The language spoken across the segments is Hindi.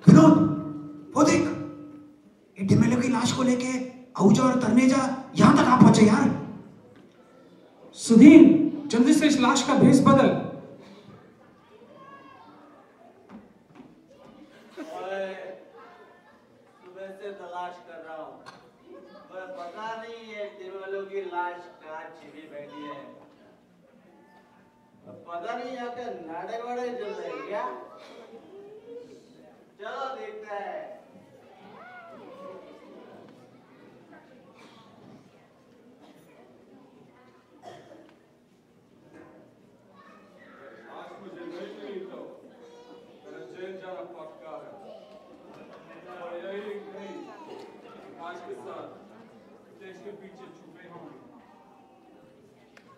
विनोद, वो देख, ये डिमेलो की लाश को लेके आहूजा और तन्नेजा यहां तक आ पहुंचे यार। सुधीर, जल्दी से इस लाश का भेस बदल। सुबह से तलाश कर रहा हूँ, पर पता नहीं ये डिमेलो की लाश कहाँ छिपी बैठी है। पता नहीं यहाँ के नाटक वाड़े चल रहे हैं क्या? चलो देखते हैं। के पीछे छुपे होंगे।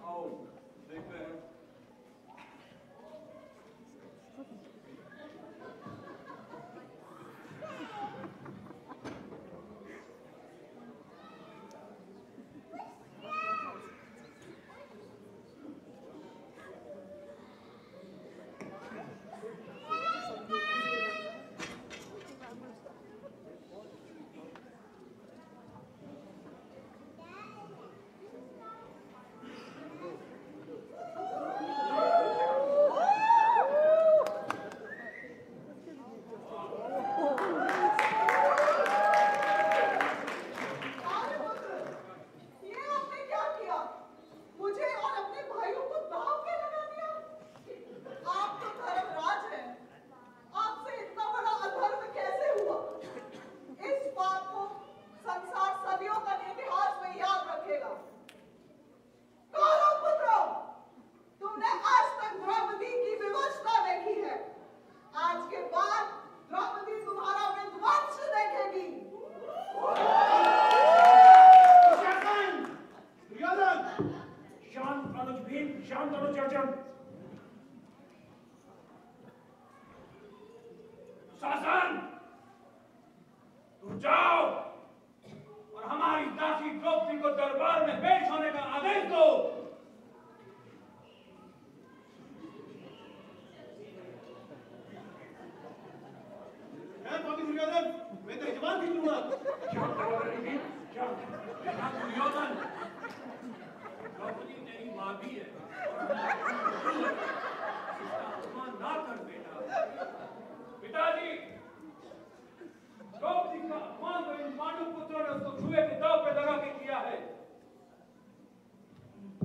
आओ देखते हैं।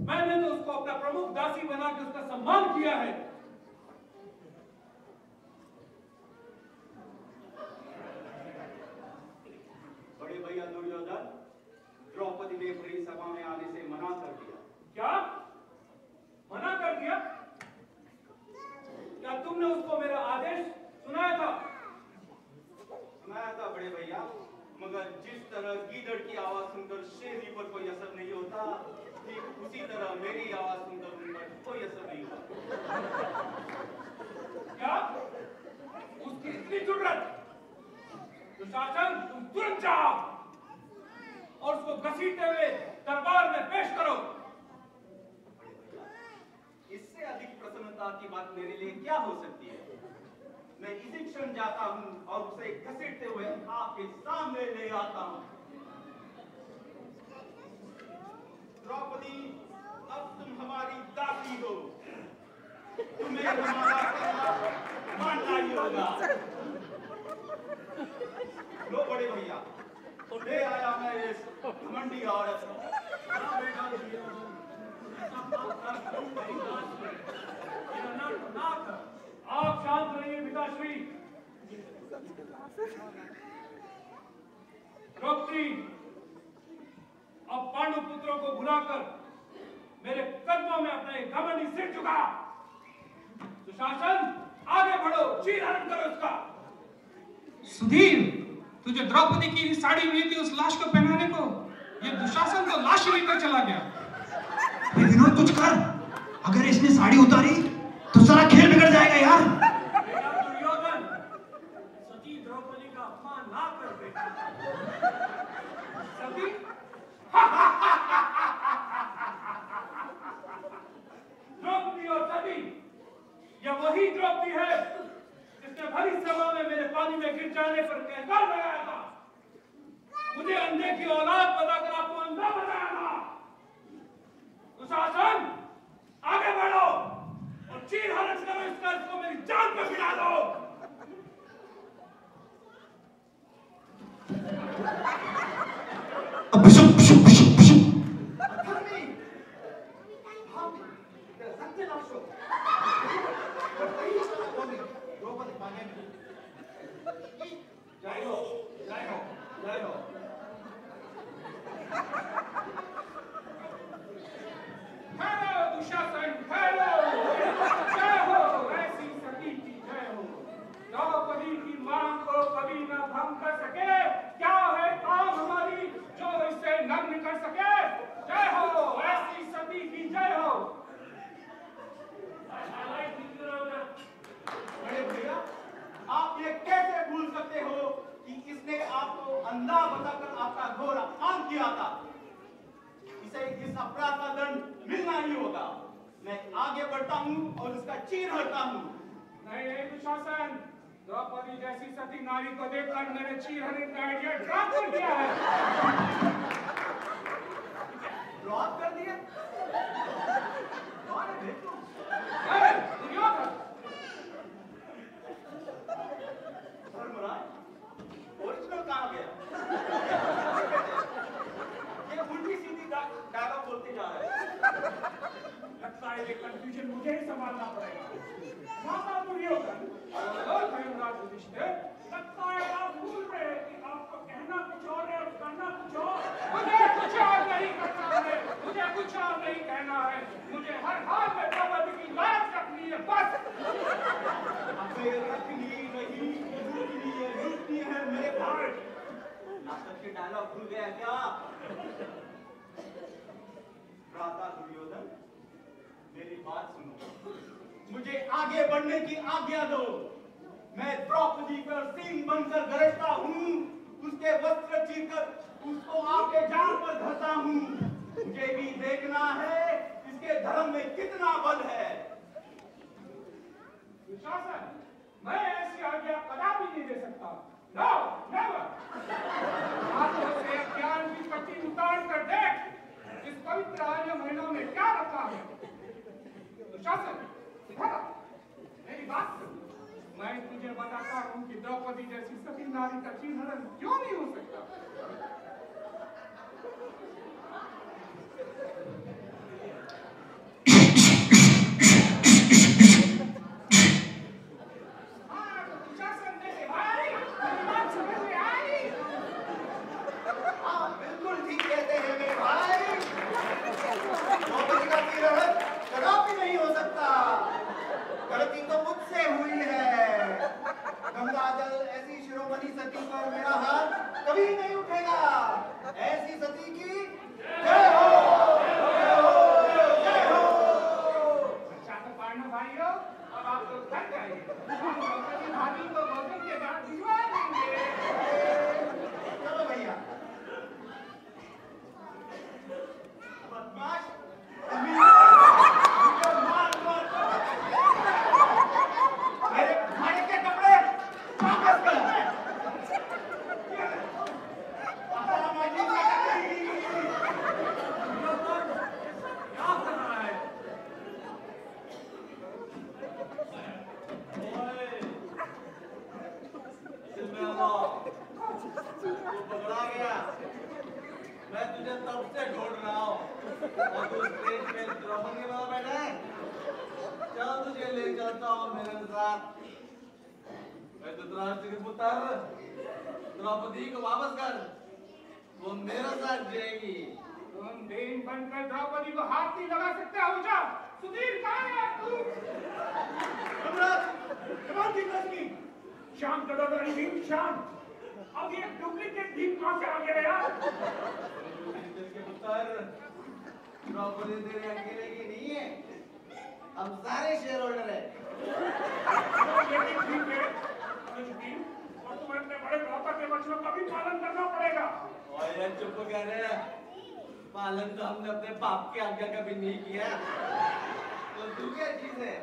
मैंने तो उसको अपना प्रमुख दासी बना के उसका सम्मान किया है। बड़े भैया दुर्योधन, द्रौपदी ने बड़ी सभा में आने से मना कर दिया। क्या मना कर दिया? क्या तुमने उसको मेरा आदेश सुनाया था? सुनाया था बड़े भैया, मगर जिस तरह गीदड़ की आवाज सुनकर शेरी पर कोई असर नहीं होता, ठीक उसी तरह मेरी आवाज सुनकर उन पर कोई असर नहीं हुआ। क्या? उसकी इतनी जुर्रत? दुशासन, तुम तुरंत जाओ और उसको घसीटते हुए दरबार में पेश करो। इससे अधिक प्रसन्नता की बात मेरे लिए क्या हो सकती है? मैं इसी क्षण जाता हूँ और उसे घसीटते हुए आपके सामने ले आता हूँ। द्रौपदी, अब तुम हमारी दासी हो, तुम्हें हमारा कहना मानना ही होगा। लो बड़े भैया, ले आया मैं इस घमंडी औरत को। आप शांत रहिए पिताश्री। द्रौपदी, अब पांडु पुत्रों को बुलाकर मेरे कदमों में अपने घमंडी सिर झुका। दुशासन, आगे बढ़ो, चीरहरण करो उसका। सुधीर, तुझे द्रौपदी की साड़ी मिली थी उस लाश को पहनाने को, ये दुशासन तो लाश लेकर चला गया। विनोद, कुछ कर, अगर इसने साड़ी उतारी तो सारा खेल बिगड़ जाएगा यार। दुर्योधन, सती द्रौपदी का अपमान ना कर बेटा। सती? द्रौपदी और सती, यह वही द्रौपदी है जिसने भरी सभा में मेरे पानी में गिर जाने पर कहकर लगाया था, मुझे अंधे की औलाद बताकर आपको अंधा बनाया था। दुशासन, आगे बढ़ो और चीर हरण करो इस कर्ज को, मेरी जान पे गिरा दो। जय हो, जय हो, जय हो। हेलो दुशासन, हेलो, जय हो, ऐसी सती की जय हो। द्रौपदी की मांग को कभी न भंग कर सके, क्या है काम हमारी जो इसे नग्न कर सके। जय हो, ऐसी सती की जय हो। बड़े भैया, आप ये कैसे भूल सकते हो कि इसने आपको अंधा बताकर आपका घोर अपमान किया था। इसे इस अपराध का दंड मिलना ही होगा। मैं आगे बढ़ता हूँ और इसका चीर हड़ता हूँ। नहीं दुशासन, द्रौपदी जैसी सती नारी को देखकर मैंने चीर हरने का आइडिया ड्रॉप कर दिया है। ड्रॉप कर दिया? कौन है देखो? दुर्योधन। धर्मराज, ओरिजिनल कहाँ गया? ये उल्टी सीधी डायलॉग बोलते जा रहे हैं। लगता है ये कंफ्यूजन मुझे ही संभालना पड़ेगा। माता दुर्योधन और धर्मराज युधिष्ठिर, लगता है आप भूल रहे हैं कि आपको कहना कुछ और है और करना कुछ और। मुझे कुछ और नहीं करना है, मुझे कुछ और नहीं कहना है। मुझे हर हाल में द्रौपदी की लाज रखनी है, बस। अबे रखनी नहीं, लूटनी है मेरे भाई। नाटक के डायलॉग भूल गया क्या? भ्राता दुर्योधन, मेरी बात सुनो। मुझे आगे बढ़ने की आज्ञा दो। मैं द्रौपदी पर सिंह बनकर गरजता हूँ, उसके वस्त्र चीरकर उसको आपके जान पर धरता हूँ। मुझे भी देखना है इसके धर्म में कितना बल है। दुशासन, मैं ऐसी आज्ञा कदापि नहीं दे सकता। No, never. हाथों से ज्ञान की पट्टी उतार कर देख, इस पवित्र आर्य महीनों में क्या रखा है। दुशासन, मेरी बात सुन। मैं तुझे बताता हूँ कि द्रौपदी जैसी सती नारी का चीर हरण क्यों नहीं हो सकता। द्रौपदी को वापस कर, वो मेरे साथ जाएगी। तुम देन बनकर द्रौपदी को हाथ नहीं लगा सकते हो। जा सुधीर, कहाँ है तू? शांत करो भीम, शांत। अब ये डुप्लीकेट भीम कहाँ से आ गया यार? द्रौपदी तेरे अकेले की नहीं है, हम सारे शेयर होल्डर है। ये भी ठीक है, और तुम्हें अपने बड़े भ्राता के वचनों का भी पालन करना पड़ेगा। और यार चुप कर रहे, पालन तो हमने अपने बाप की आज्ञा कभी नहीं किया। तो तू क्या चीज है?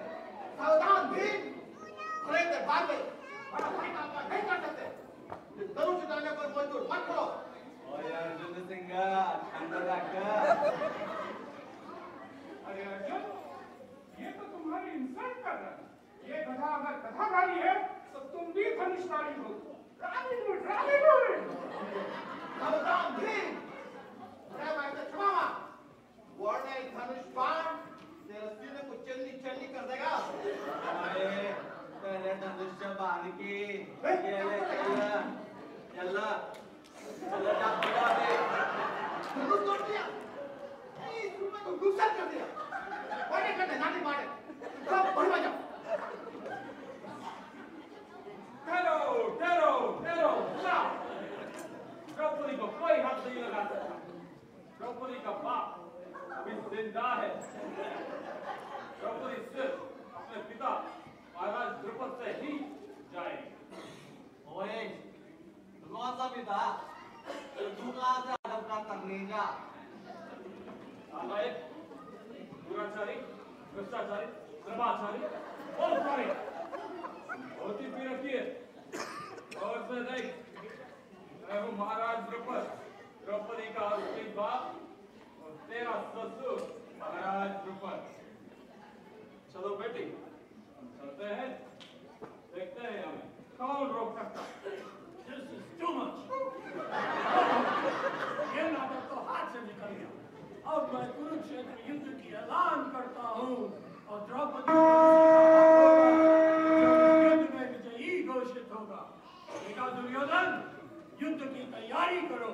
सावधान भीम, अरे भाग गए। बड़ा भाई का अपमान नहीं कर सकते। धनुष उठाने पर कोई दूर मत करो। ओए अर्जुन सिंगा ठंडा रखा। अरे अर्जुन, ये तो तुम्हारी इंसल्ट कर रहा है। ये गधा अगर गधाधारी है तो तुम भी धनुषधारी हो। सावधान भीम, अरे मैं तो क्षमा वर्ण एक धनुष बाण तेरे सीने को चलनी चलनी कर देगा। ओए तेरे धनुष बाण की ये ले चला चला चला जा दे। धनुष तोड़ दिया। इस रूप में तो गुस्सा कर दिया। बड़े करने नानी मारे सब बढ़वा जाओ। ठहरो द्रौपदी को कोई हाथ नहीं लगा सकता। द्रौपदी का बाप अभी जिंदा है। द्रौपदी सिर्फ अपने पिता महाराज द्रुपद से ही जाएगी। ओए तू कौन सा पिता? तू कहाँ से अदब का तकनीजा? नालायक, दुराचारी, भ्रष्टाचारी, धर्माचारी और सारे धोती पी रखी है और से देख, मैं हूँ महाराज द्रुपद, द्रौपदी का असली बाप और तेरा ससुर महाराज द्रुपद। चलो बेटी, हम चलते हैं, देखते हैं हमें कौन रोक सकता। This is too much. ये नाटक तो हाथ से निकल गया। अब मैं कुरुक्षेत्र युद्ध की ऐलान करता हूँ और द्रौपदी को युद्ध में विजयी घोषित होगा। देखा दुर्योधन, युद्ध की तैयारी करो।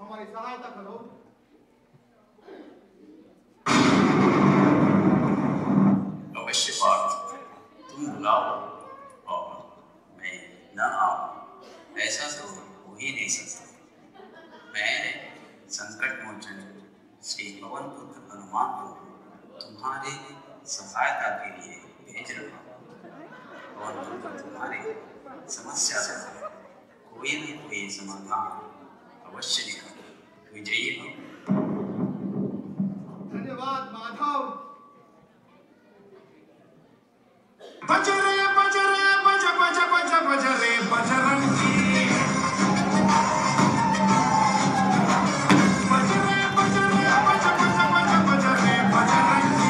हमारी सहायता करो। अवश्य पार्थ, तुम बुलाओ और मैं न आऊं, ऐसा तो हो ही नहीं सकता। मैं संकट मोचन श्री पवन पुत्र हनुमान को तुम्हारे सहायता के लिए भेज रहा हूँ। पवन पुत्र तुम्हारी समस्या का कोई न कोई समाधान अवश्य निकाल विजयी हो। धन्यवाद माधव। बजरे बजरे बज बज बज बजरे बजरंगी। बजरे बजरे बज बज बज बजरे बजरंगी।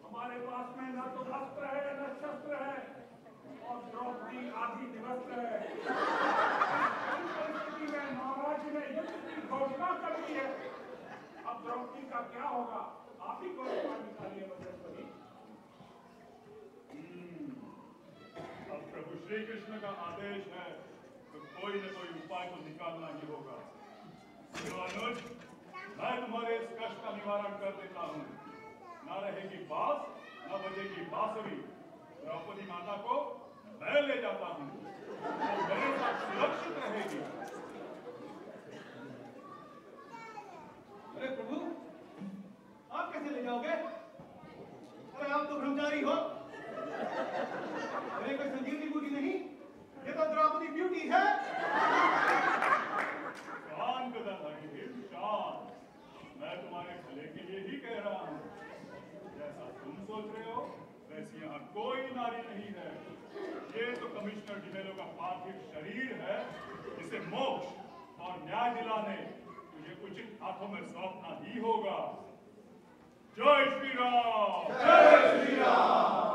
हमारे पास में न तो अस्त्र है न शस्त्र है और द्रौपदी आदि निवस्त्र है। इस परिस्थिति में महाराज ने युद्ध की घोषणा कर दी है। अब द्रौपदी का क्या होगा? आप ही कोई उपाय निकालिए बजरंगबली। अब प्रभु श्री कृष्ण का आदेश है तो कोई न कोई उपाय तो निकालना ही होगा। तो अनुज, मैं तुम्हारे इस कष्ट का निवारण कर देता हूँ। न रहेगी बांस, न बजेगी बांसुरी। द्रौपदी माता को मैं ले जाता हूँ, तो मेरे साथ सुरक्षित रहेगी। अरे प्रभु, आप कैसे ले जाओगे? अरे आप तो ब्रह्मचारी हो। अरे कोई संजीवनी बूटी नहीं, ये तो द्रौपदी ब्यूटी है। शांत गदाधारी भीम, शांत। मैं तुम्हारे भले के लिए ही कह रहा हूँ। जैसा तुम सोच रहे हो वैसे यहाँ कोई नारी नहीं है। ये तो कमिश्नर डिमेलो का पार्थिव शरीर है, जिसे मोक्ष और न्याय दिलाने तुझे उचित हाथों में सौंपना ही होगा। जय श्री राम। जय श्री राम।